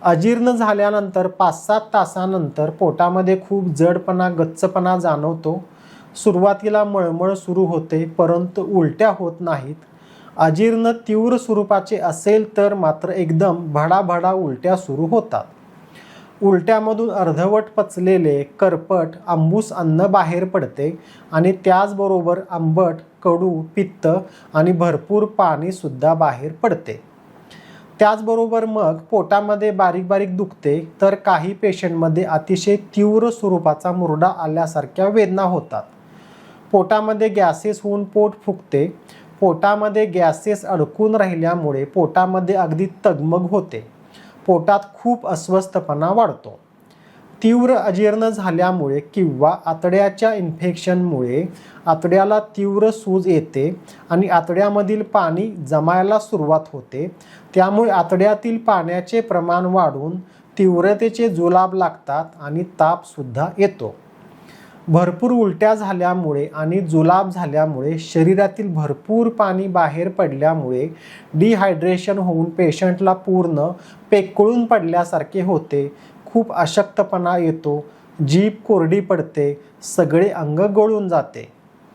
अजीर्ण झाल्यानंतर 5-7 तासानंतर पोटामध्ये खूप जडपणा, गच्चपणा जाणवतो. सुरुवातीला मळमळ सुरू होते, परंतु उलट्या होत नाहीत. अजीर्ण तीव्र स्वरूपाचे असेल तर मात्र एकदम भडाभडा उलट्या सुरू होतात. उलट्यामधून अर्धवट पचलेले, करपट, आंबूस अन्न बाहेर पडते आणि त्याचबरोबर आंबट, कडू, पित्त आणि भरपूर पाणीसुद्धा बाहेर पडते. त्याचबरोबर मग पोटामध्ये बारीक बारीक दुखते, तर काही पेशंटमध्ये अतिशय तीव्र स्वरूपाचा मुरडा आल्यासारख्या वेदना होतात. पोटामध्ये गॅसेस होऊन पोट फुगते. पोटामध्ये गॅसेस अडकून राहिल्यामुळे पोटामध्ये अगदी तगमग होते. पोटात खूप अस्वस्थपणा वाढतो. तीव्र अजीर्ण झाल्यामुळे किंवा आतड्याच्या इन्फेक्शनमुळे आतड्याला तीव्र सूज येते आणि आतड्यामधील पाणी जमायला सुरुवात होते. त्यामुळे आतड्यातील पाण्याचे प्रमाण वाढून तीव्रतेचे जुलाब लागतात आणि तापसुद्धा येतो. भरपूर उलट्या झाल्यामुळे आणि जुलाब झाल्यामुळे शरीरातील भरपूर पाणी बाहेर पडल्यामुळे डिहायड्रेशन होऊन पेशंटला पूर्ण पेकळून पडल्यासारखे होते. खूप अशक्तपणा येतो, जीभ कोरडी पडते, सगळे अंग गळून जाते.